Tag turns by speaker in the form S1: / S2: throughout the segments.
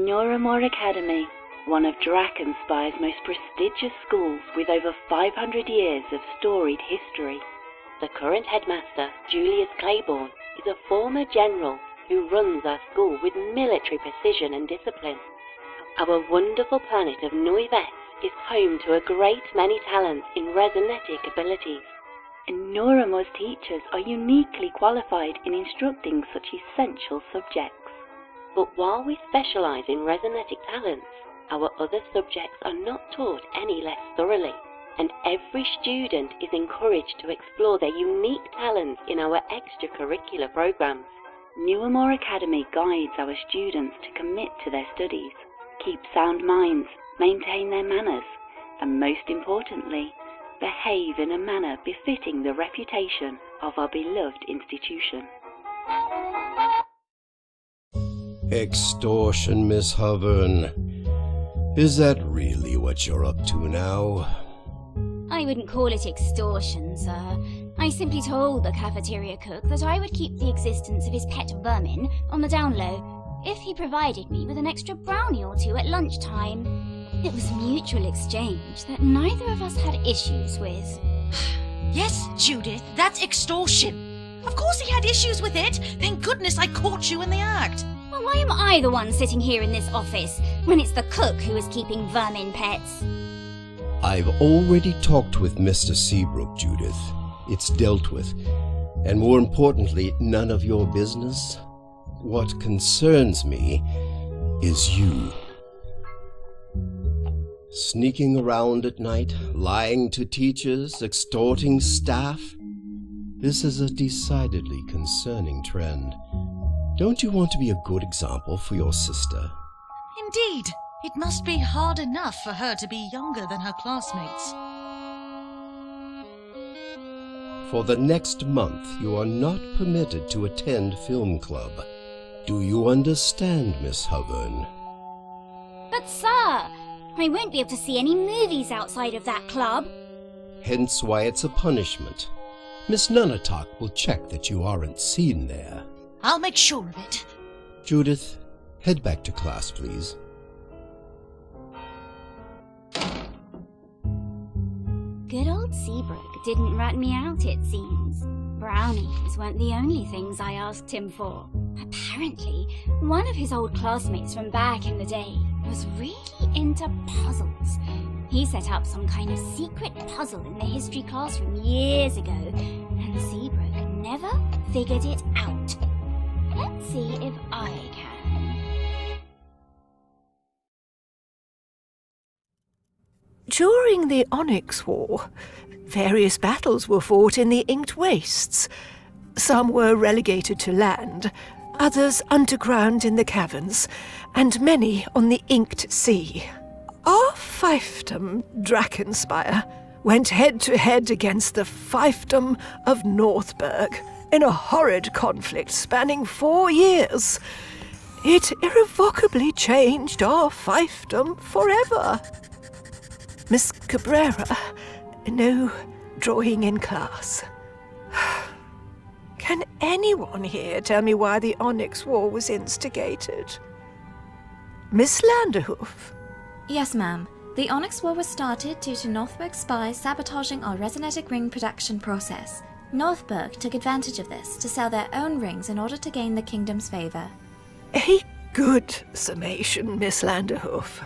S1: Noiramore Academy, one of Drakenspire's most prestigious schools with over 500 years of storied history. The current headmaster, Julius Claiborne, is a former general who runs our school with military precision and discipline. Our wonderful planet of Noives is home to a great many talents in resonetic abilities, and Noiramore's teachers are uniquely qualified in instructing such essential subjects. But while we specialise in resonetic talents, our other subjects are not taught any less thoroughly, and every student is encouraged to explore their unique talents in our extracurricular programs. Noiramore Academy guides our students to commit to their studies, keep sound minds, maintain their manners, and most importantly, behave in a manner befitting the reputation of our beloved institution.
S2: Extortion, Miss Hovern. Is that really what you're up to now?
S3: I wouldn't call it extortion, sir. I simply told the cafeteria cook that I would keep the existence of his pet vermin on the down low if he provided me with an extra brownie or two at lunchtime. It was mutual exchange that neither of us had issues with.
S4: Yes, Judith, that's extortion. Of course he had issues with it. Thank goodness I caught you in the act.
S3: Well, why am I the one sitting here in this office when it's the cook who is keeping vermin pets?
S2: I've already talked with Mr. Seabrook, Judith. It's dealt with. And more importantly, none of your business. What concerns me is you. Sneaking around at night, lying to teachers, extorting staff. This is a decidedly concerning trend. Don't you want to be a good example for your sister?
S4: Indeed. It must be hard enough for her to be younger than her classmates.
S2: For the next month, you are not permitted to attend film club. Do you understand, Miss Hovern?
S3: But sir, I won't be able to see any movies outside of that club.
S2: Hence why it's a punishment. Miss Nunatak will check that you aren't seen there.
S4: I'll make sure of it.
S2: Judith, head back to class, please.
S3: Good old Seabrook didn't rat me out, it seems. Brownies weren't the only things I asked him for. Apparently, one of his old classmates from back in the day was really into puzzles. He set up some kind of secret puzzle in the history classroom years ago, and Seabrook never figured it out. Let's see if I can.
S5: During the Onyx War, various battles were fought in the Inked Wastes. Some were relegated to land, others underground in the caverns, and many on the Inked Sea. Our fiefdom, Drakenspire, went head-to-head against the fiefdom of Northburg in a horrid conflict spanning 4 years. It irrevocably changed our fiefdom forever. Miss Cabrera, no drawing in class. Can anyone here tell me why the Onyx War was instigated? Miss Landerhoof?
S6: Yes, ma'am. The Onyx War was started due to Northburg spies sabotaging our resonetic ring production process. Northburg took advantage of this to sell their own rings in order to gain the kingdom's favor.
S5: A good summation, Miss Landerhoof.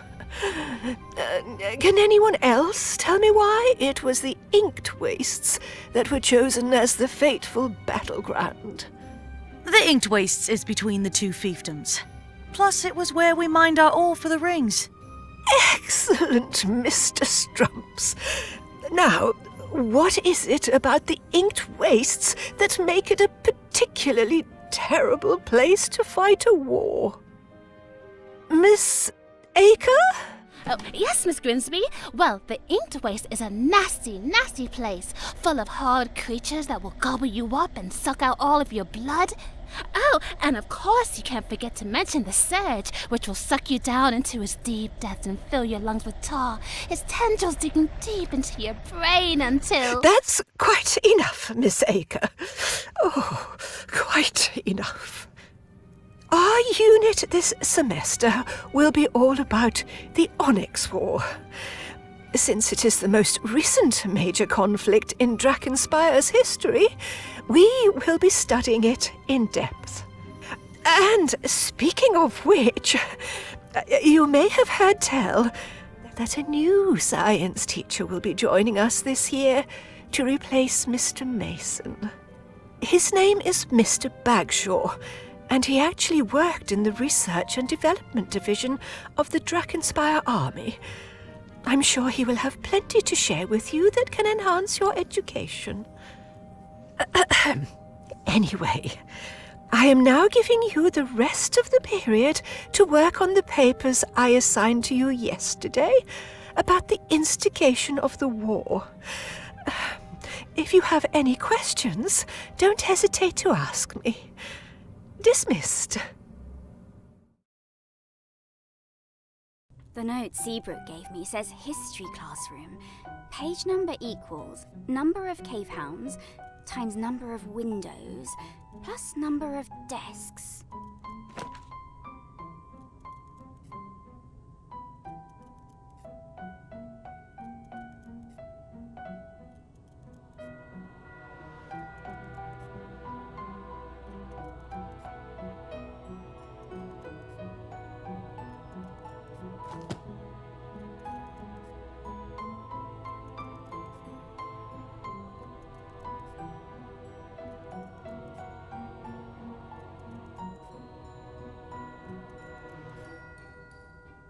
S5: Can anyone else tell me why it was the Inked Wastes that were chosen as the fateful battleground?
S4: The Inked Wastes is between the two fiefdoms. Plus, it was where we mined our ore for the rings.
S5: Excellent, Mr. Strumps. Now, what is it about the Inked Wastes that make it a particularly terrible place to fight a war? Miss Acre?
S7: Oh, yes, Miss Grimsby. Well, the Inked Waste is a nasty, nasty place, full of hard creatures that will gobble you up and suck out all of your blood. Oh, and of course you can't forget to mention the Surge, which will suck you down into his deep depths and fill your lungs with tar, his tendrils digging deep into your brain until...
S5: That's quite enough, Miss Acre. Oh, quite enough. Our unit this semester will be all about the Onyx War. Since it is the most recent major conflict in Drakenspire's history, we will be studying it in depth. And speaking of which, you may have heard tell that a new science teacher will be joining us this year to replace Mr. Mason. His name is Mr. Bagshaw, and he actually worked in the Research and Development Division of the Drakenspire Army. I'm sure he will have plenty to share with you that can enhance your education. Anyway, I am now giving you the rest of the period to work on the papers I assigned to you yesterday about the instigation of the war. If you have any questions, don't hesitate to ask me. Dismissed.
S3: The note Seabrook gave me says history classroom. Page number equals number of cave hounds times number of windows plus number of desks.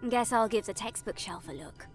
S3: Guess I'll give the textbook shelf a look.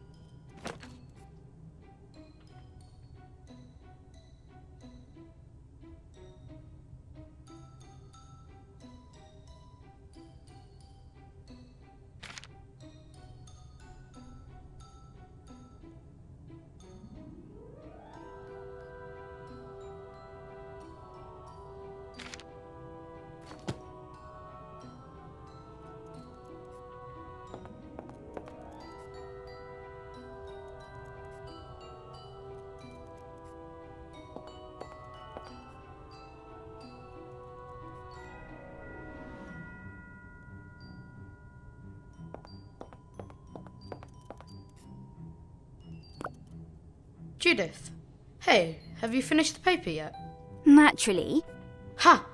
S8: Judith, hey, have you finished the paper yet?
S3: Naturally.
S8: Ha!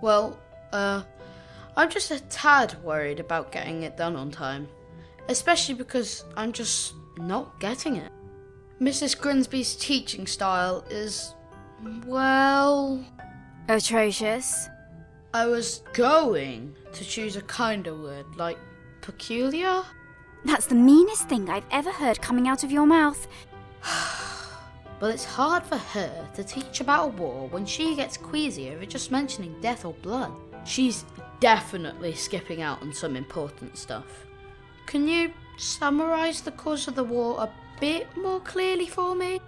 S8: Well, I'm just a tad worried about getting it done on time. Especially because I'm just not getting it. Mrs. Grimsby's teaching style is, well...
S3: Atrocious.
S8: I was going to choose a kinder word, like peculiar?
S3: That's the meanest thing I've ever heard coming out of your mouth.
S8: But it's hard for her to teach about a war when she gets queasy over just mentioning death or blood. She's definitely skipping out on some important stuff. Can you summarise the cause of the war a bit more clearly for me?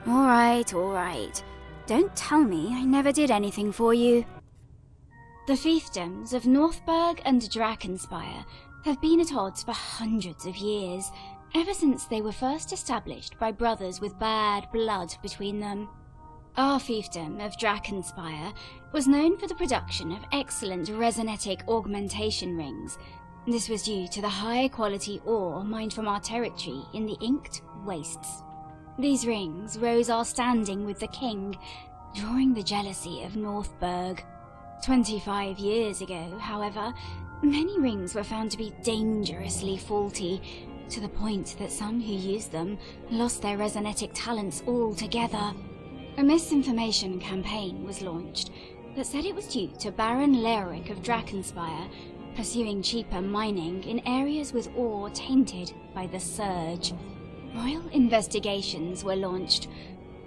S3: All right. Don't tell me I never did anything for you. The fiefdoms of Northburg and Drakenspire have been at odds for hundreds of years, ever since they were first established by brothers with bad blood between them. Our fiefdom of Drakenspire was known for the production of excellent resonetic augmentation rings. This was due to the high-quality ore mined from our territory in the Inked Wastes. These rings rose our standing with the king, drawing the jealousy of Northburg. 25 years ago, however, many rings were found to be dangerously faulty, to the point that some who used them lost their resonetic talents altogether. A misinformation campaign was launched that said it was due to Baron Leoric of Drakenspire pursuing cheaper mining in areas with ore tainted by the Surge. Royal investigations were launched.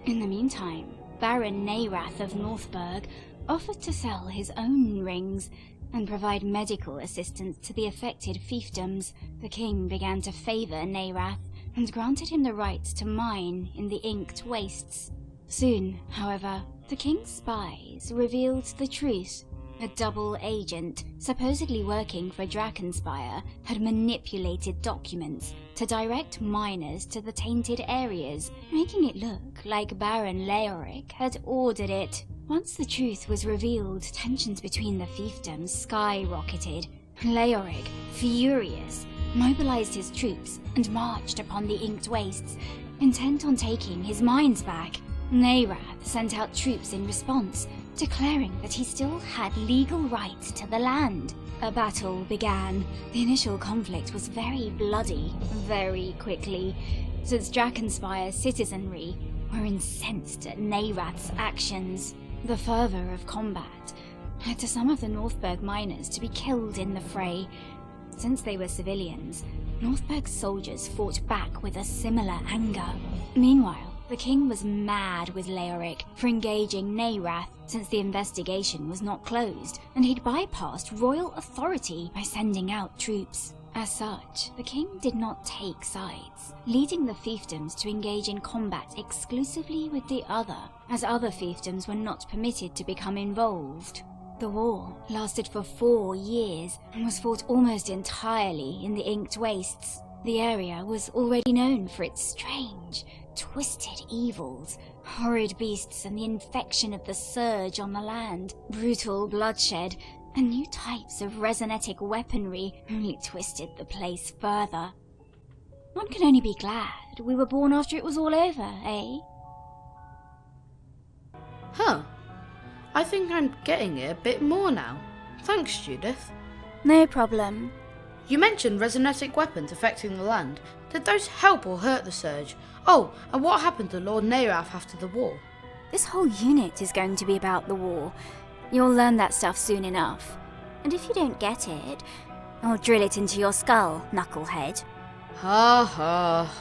S3: In the meantime, Baron Neirath of Northburg offered to sell his own rings and provide medical assistance to the affected fiefdoms. The king began to favour Neirath and granted him the right to mine in the Inked Wastes. Soon, however, the king's spies revealed the truth. A double agent, supposedly working for Drakenspire, had manipulated documents to direct miners to the tainted areas, making it look like Baron Leoric had ordered it. Once the truth was revealed, tensions between the fiefdoms skyrocketed. Leoric, furious, mobilized his troops and marched upon the Inked Wastes, intent on taking his mines back. Neirath sent out troops in response, declaring that he still had legal rights to the land. A battle began. The initial conflict was very bloody, very quickly, since Drakenspire's citizenry were incensed at Neirath's actions. The fervor of combat led to some of the Northburg miners to be killed in the fray. Since they were civilians, Northburg's soldiers fought back with a similar anger. Meanwhile, the king was mad with Leoric for engaging Neirath, since the investigation was not closed, and he'd bypassed royal authority by sending out troops. As such, the king did not take sides, leading the fiefdoms to engage in combat exclusively with the other, as other fiefdoms were not permitted to become involved. The war lasted for 4 years and was fought almost entirely in the Inked Wastes. The area was already known for its strange, twisted evils, horrid beasts and the infection of the surge on the land, brutal bloodshed, and new types of resonetic weaponry only twisted the place further. One can only be glad we were born after it was all over, eh?
S8: Huh. I think I'm getting it a bit more now. Thanks, Judith.
S3: No problem.
S8: You mentioned resonetic weapons affecting the land. Did those help or hurt the surge? Oh, and what happened to Lord Neirath after the war?
S3: This whole unit is going to be about the war. You'll learn that stuff soon enough. And if you don't get it, I'll drill it into your skull, knucklehead.
S8: Ha ha.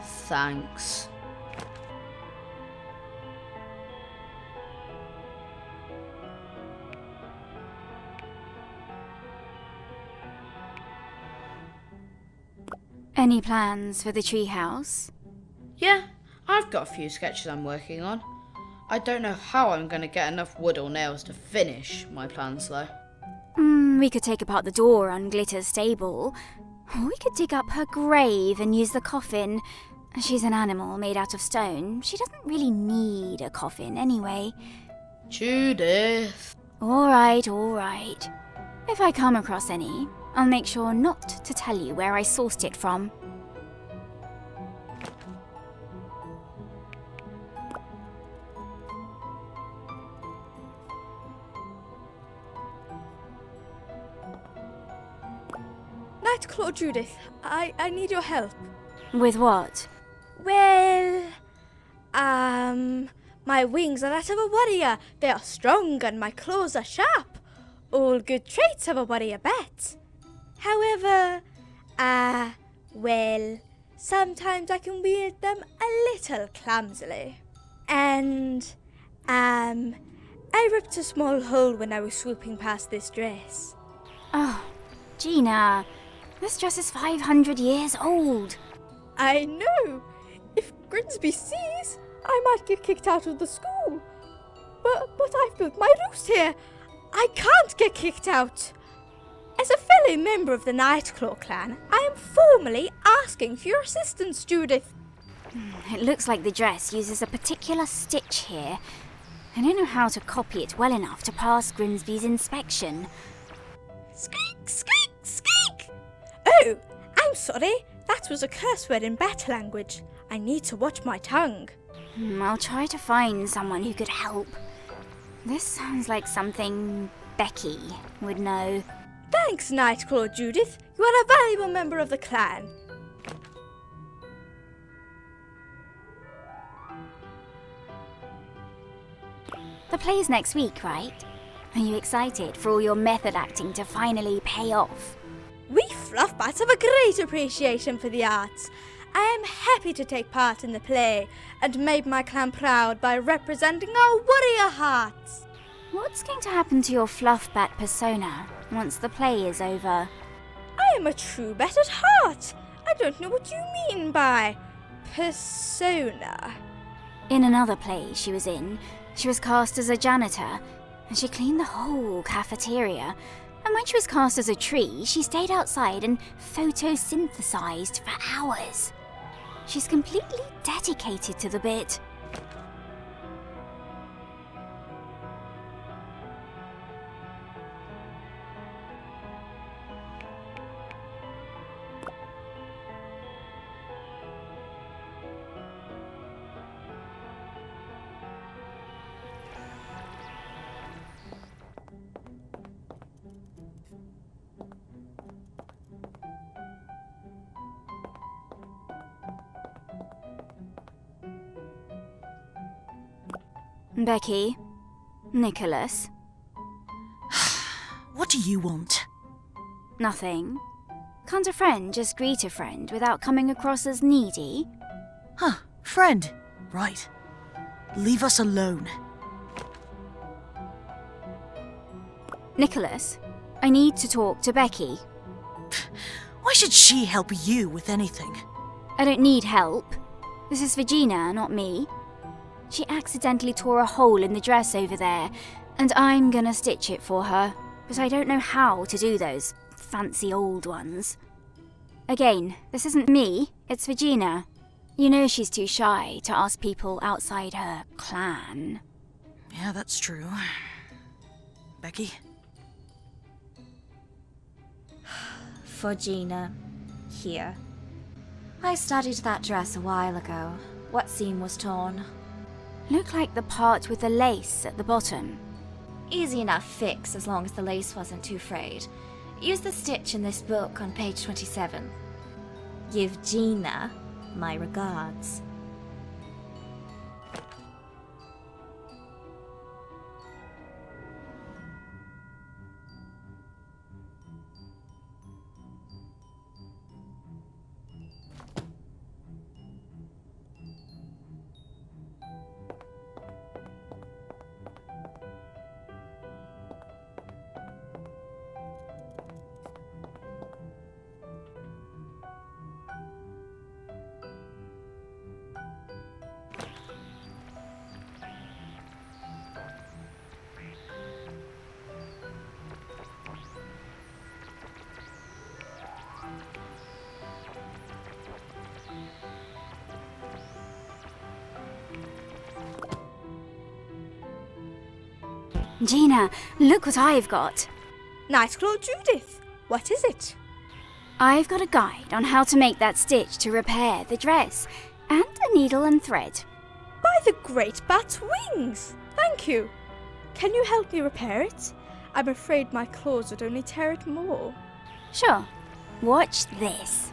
S8: Thanks.
S3: Any plans for the treehouse?
S8: Yeah, I've got a few sketches I'm working on. I don't know how I'm going to get enough wood or nails to finish my plans though.
S3: We could take apart the door on Glitter's stable. Or we could dig up her grave and use the coffin. She's an animal made out of stone. She doesn't really need a coffin anyway.
S8: Judith.
S3: All right. If I come across any, I'll make sure not to tell you where I sourced it from.
S9: Nightclaw Judith, I need your help.
S3: With what?
S9: Well, my wings are that of a warrior. They are strong and my claws are sharp. All good traits of a warrior bat. However, well, sometimes I can wield them a little clumsily. And, I ripped a small hole when I was swooping past this dress.
S3: Oh, Gina, this dress is 500 years old.
S9: I know. If Grimsby sees, I might get kicked out of the school. But I've built my roost here. I can't get kicked out. As a fellow member of the Nightclaw clan, I am formally asking for your assistance, Judith.
S3: It looks like the dress uses a particular stitch here. I don't know how to copy it well enough to pass Grimsby's inspection.
S9: Squeak, squeak, squeak! Oh, I'm sorry. That was a curse word in battle language. I need to watch my tongue.
S3: I'll try to find someone who could help. This sounds like something Becky would know.
S9: Thanks, Nightclaw Judith. You are a valuable member of the clan.
S3: The play's next week, right? Are you excited for all your method acting to finally pay off?
S9: We Fluffbats have a great appreciation for the arts. I am happy to take part in the play and make my clan proud by representing our warrior hearts.
S3: What's going to happen to your Fluffbat persona once the play is over?
S9: I am a true bat at heart. I don't know what you mean by persona.
S3: In another play she was in, she was cast as a janitor, and she cleaned the whole cafeteria. And when she was cast as a tree, she stayed outside and photosynthesized for hours. She's completely dedicated to the bit. Becky. Nicholas.
S4: What do you want?
S3: Nothing. Can't a friend just greet a friend without coming across as needy?
S4: Huh, friend. Right. Leave us alone.
S3: Nicholas, I need to talk to Becky.
S4: Why should she help you with anything?
S3: I don't need help. This is Virginia, not me. She accidentally tore a hole in the dress over there, and I'm gonna stitch it for her, but I don't know how to do those fancy old ones. Again, this isn't me, it's Virginia. You know she's too shy to ask people outside her clan.
S4: Yeah, that's true. Becky?
S6: For Gina. Here. I studied that dress a while ago. What seam was torn?
S3: Look like the part with the lace at the bottom.
S6: Easy enough fix as long as the lace wasn't too frayed. Use the stitch in this book on page 27. Give Gina my regards.
S3: Gina, look what I've got.
S9: Nightclaw Judith, what is it?
S3: I've got a guide on how to make that stitch to repair the dress, and a needle and thread.
S9: By the great bat's wings! Thank you. Can you help me repair it? I'm afraid my claws would only tear it more.
S3: Sure. Watch this.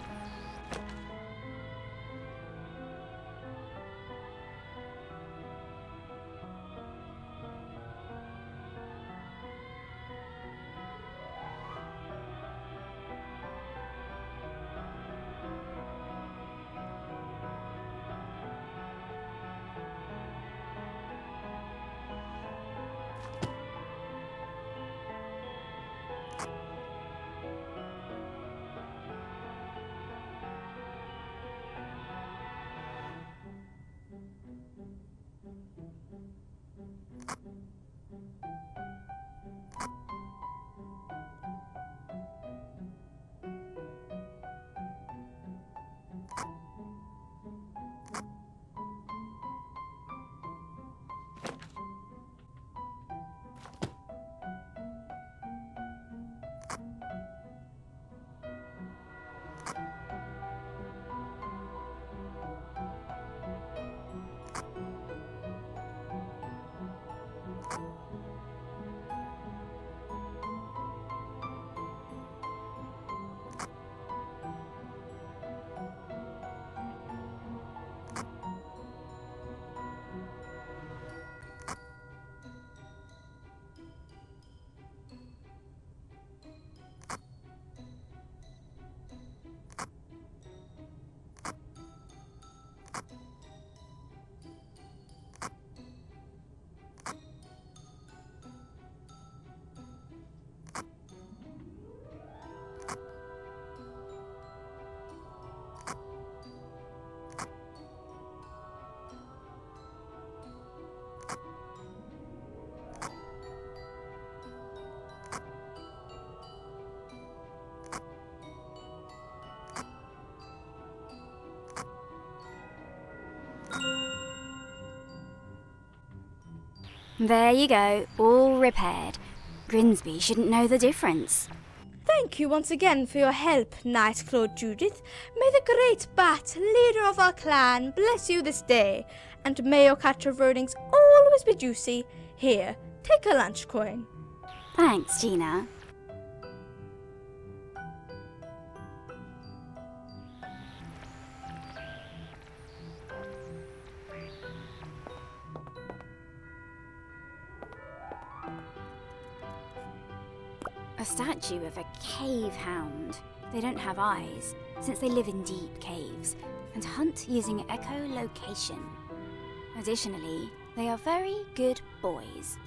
S3: There you go, all repaired. Grimsby shouldn't know the difference.
S9: Thank you once again for your help, Nightclaw Judith. May the great bat, leader of our clan, bless you this day, and may your catch of rodings always be juicy. Here, take a lunch coin.
S3: Thanks, Gina. a statue of a cave hound. They don't have eyes, since they live in deep caves, and hunt using echolocation. Additionally, they are very good boys.